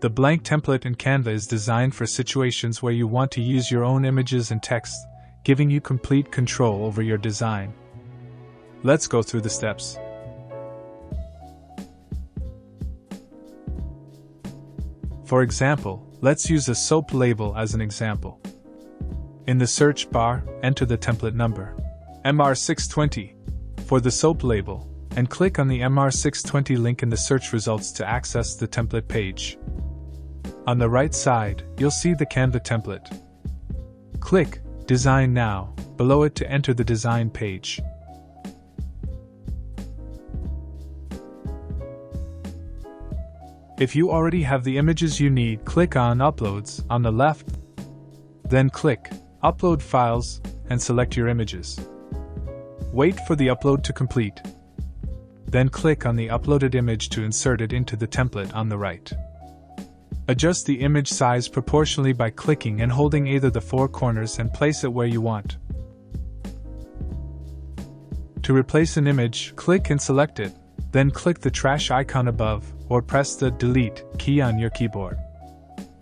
The blank template in Canva is designed for situations where you want to use your own images and text, giving you complete control over your design. Let's go through the steps. For example, let's use a soap label as an example. In the search bar, enter the template number, MR620, for the soap label, and click on the MR620 link in the search results to access the template page. On the right side, you'll see the Canva template. Click Design Now below it to enter the design page. If you already have the images you need, click on Uploads on the left, then click Upload Files and select your images. Wait for the upload to complete. Then click on the uploaded image to insert it into the template on the right. Adjust the image size proportionally by clicking and holding either the four corners and place it where you want. To replace an image, click and select it, then click the trash icon above, or press the Delete key on your keyboard.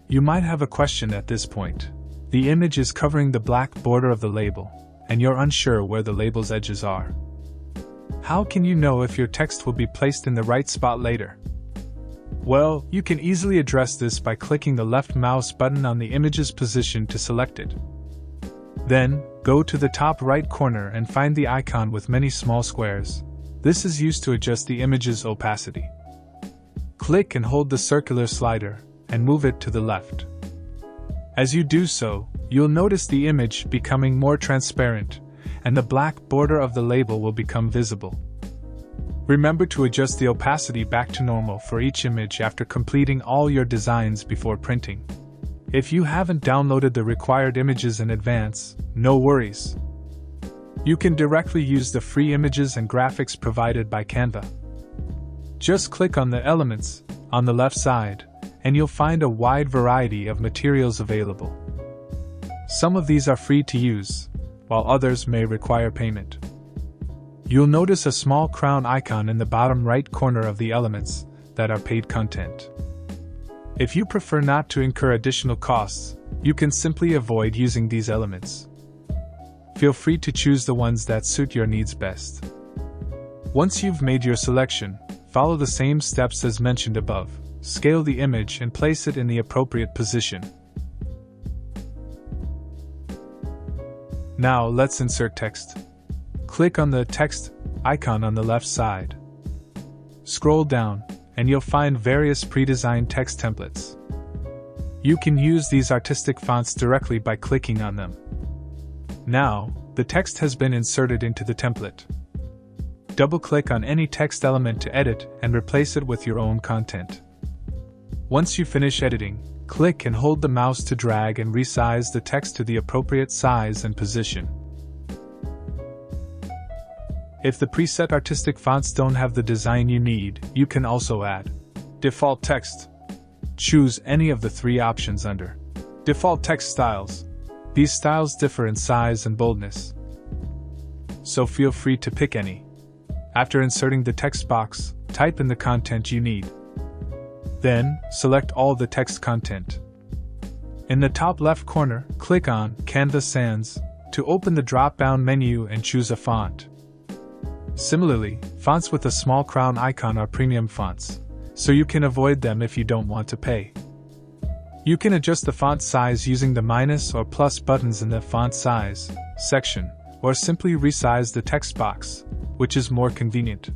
You might have a question at this point. The image is covering the black border of the label, and you're unsure where the label's edges are. How can you know if your text will be placed in the right spot later? Well, you can easily address this by clicking the left mouse button on the image's position to select it. Then, go to the top right corner and find the icon with many small squares. This is used to adjust the image's opacity. Click and hold the circular slider, and move it to the left. As you do so, you'll notice the image becoming more transparent, and the black border of the label will become visible. Remember to adjust the opacity back to normal for each image after completing all your designs before printing. If you haven't downloaded the required images in advance, no worries. You can directly use the free images and graphics provided by Canva. Just click on the elements on the left side, and you'll find a wide variety of materials available. Some of these are free to use, while others may require payment. You'll notice a small crown icon in the bottom right corner of the elements that are paid content. If you prefer not to incur additional costs, you can simply avoid using these elements. Feel free to choose the ones that suit your needs best. Once you've made your selection, follow the same steps as mentioned above. Scale the image and place it in the appropriate position. Now let's insert text. Click on the text icon on the left side. Scroll down, and you'll find various pre-designed text templates. You can use these artistic fonts directly by clicking on them. Now, the text has been inserted into the template. Double-click on any text element to edit and replace it with your own content. Once you finish editing, click and hold the mouse to drag and resize the text to the appropriate size and position. If the preset artistic fonts don't have the design you need, you can also add default text. Choose any of the three options under default text styles. These styles differ in size and boldness, so feel free to pick any. After inserting the text box, type in the content you need. Then, select all the text content. In the top left corner, click on Canva Sans to open the drop-down menu and choose a font. Similarly, fonts with a small crown icon are premium fonts, so you can avoid them if you don't want to pay. You can adjust the font size using the minus or plus buttons in the font size section, or simply resize the text box, which is more convenient.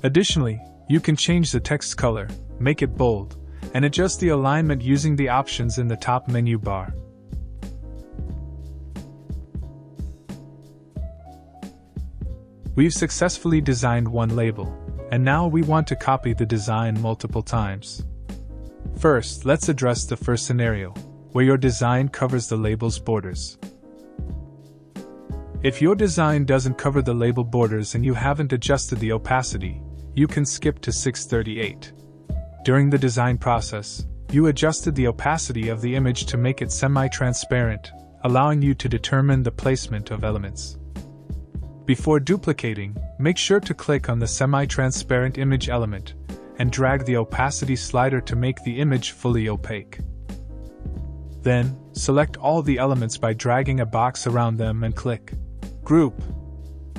Additionally, you can change the text color, make it bold, and adjust the alignment using the options in the top menu bar. We've successfully designed one label, and now we want to copy the design multiple times. First, let's address the first scenario, where your design covers the label's borders. If your design doesn't cover the label borders and you haven't adjusted the opacity, you can skip to 638. During the design process, you adjusted the opacity of the image to make it semi-transparent, allowing you to determine the placement of elements. Before duplicating, make sure to click on the semi-transparent image element and drag the opacity slider to make the image fully opaque. Then, select all the elements by dragging a box around them and click Group.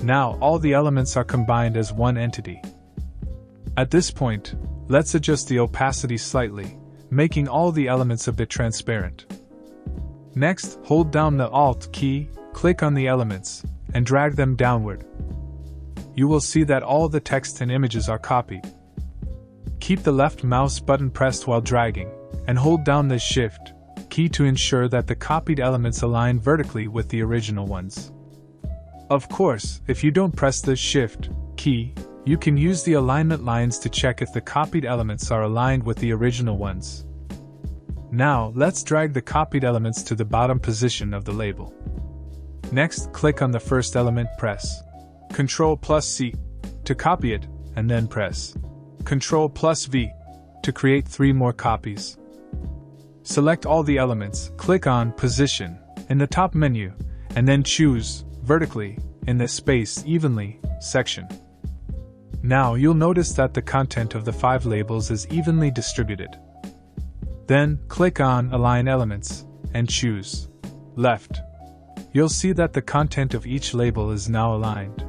Now all the elements are combined as one entity. At this point, let's adjust the opacity slightly, making all the elements a bit transparent. Next, hold down the Alt key, click on the elements, and drag them downward. You will see that all the text and images are copied. Keep the left mouse button pressed while dragging, and hold down the Shift key to ensure that the copied elements align vertically with the original ones. Of course, if you don't press the Shift key, you can use the alignment lines to check if the copied elements are aligned with the original ones. Now, let's drag the copied elements to the bottom position of the label. Next, click on the first element, press Ctrl+C to copy it, and then press Ctrl+V to create 3 more copies. Select all the elements, click on Position in the top menu, and then choose Vertically in the Space Evenly section. Now you'll notice that the content of the 5 labels is evenly distributed. Then, click on Align Elements, and choose Left. You'll see that the content of each label is now aligned.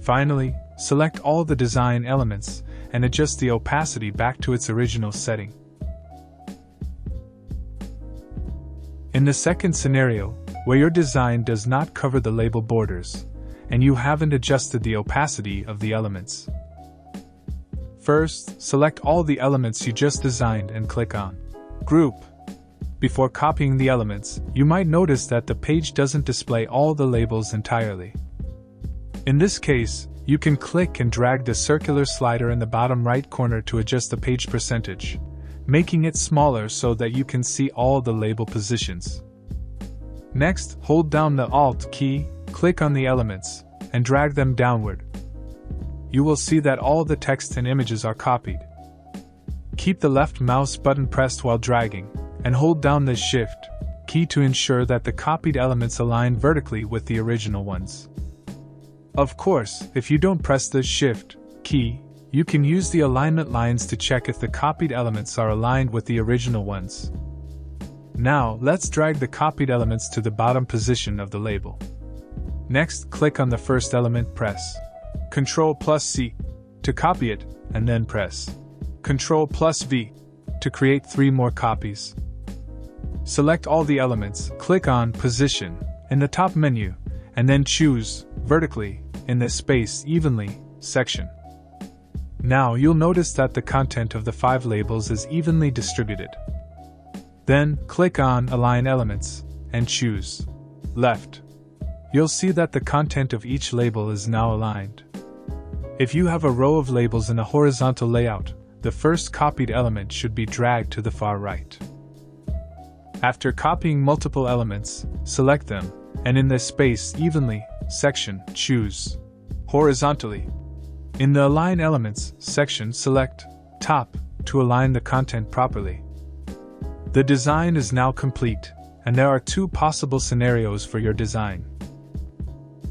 Finally, select all the design elements, and adjust the opacity back to its original setting. In the second scenario, where your design does not cover the label borders, and you haven't adjusted the opacity of the elements. First, select all the elements you just designed and click on Group. Before copying the elements, you might notice that the page doesn't display all the labels entirely. In this case, you can click and drag the circular slider in the bottom right corner to adjust the page percentage, making it smaller so that you can see all the label positions. Next, hold down the Alt key, click on the elements, and drag them downward. You will see that all the text and images are copied. Keep the left mouse button pressed while dragging, and hold down the Shift key to ensure that the copied elements align vertically with the original ones. Of course, if you don't press the Shift key, you can use the alignment lines to check if the copied elements are aligned with the original ones. Now, let's drag the copied elements to the bottom position of the label. Next, click on the first element, press Ctrl+C to copy it, and then press Ctrl+V to create 3 more copies. Select all the elements, click on Position in the top menu, and then choose Vertically in the Space Evenly section. Now you'll notice that the content of the 5 labels is evenly distributed. Then, click on Align Elements, and choose Left. You'll see that the content of each label is now aligned. If you have a row of labels in a horizontal layout, the first copied element should be dragged to the far right. After copying multiple elements, select them, and in the Space Evenly section, choose Horizontally. In the Align Elements section, select Top to align the content properly. The design is now complete, and there are 2 possible scenarios for your design.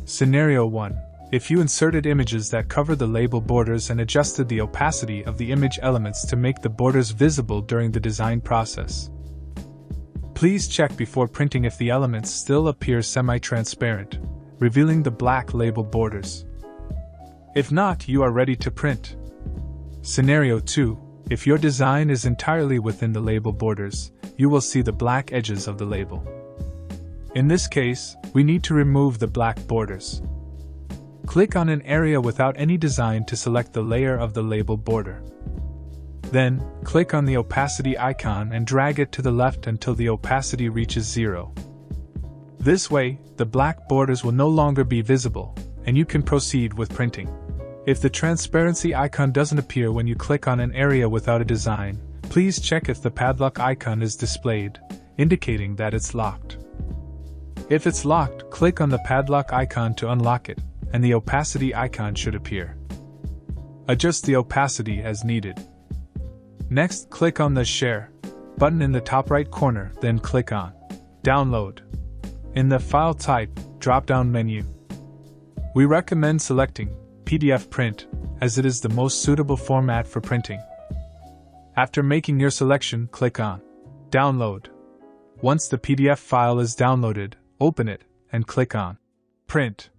Scenario 1. If you inserted images that cover the label borders and adjusted the opacity of the image elements to make the borders visible during the design process. Please check before printing if the elements still appear semi-transparent, revealing the black label borders. If not, you are ready to print. Scenario 2. If your design is entirely within the label borders, you will see the black edges of the label. In this case, we need to remove the black borders. Click on an area without any design to select the layer of the label border. Then, click on the opacity icon and drag it to the left until the opacity reaches 0. This way, the black borders will no longer be visible, and you can proceed with printing. If the transparency icon doesn't appear when you click on an area without a design, please check if the padlock icon is displayed, indicating that it's locked. If it's locked, click on the padlock icon to unlock it, and the opacity icon should appear. Adjust the opacity as needed. Next, click on the Share button in the top right corner, then click on Download. In the File Type drop-down menu, we recommend selecting PDF Print, as it is the most suitable format for printing. After making your selection, click on Download. Once the PDF file is downloaded, open it and click on Print.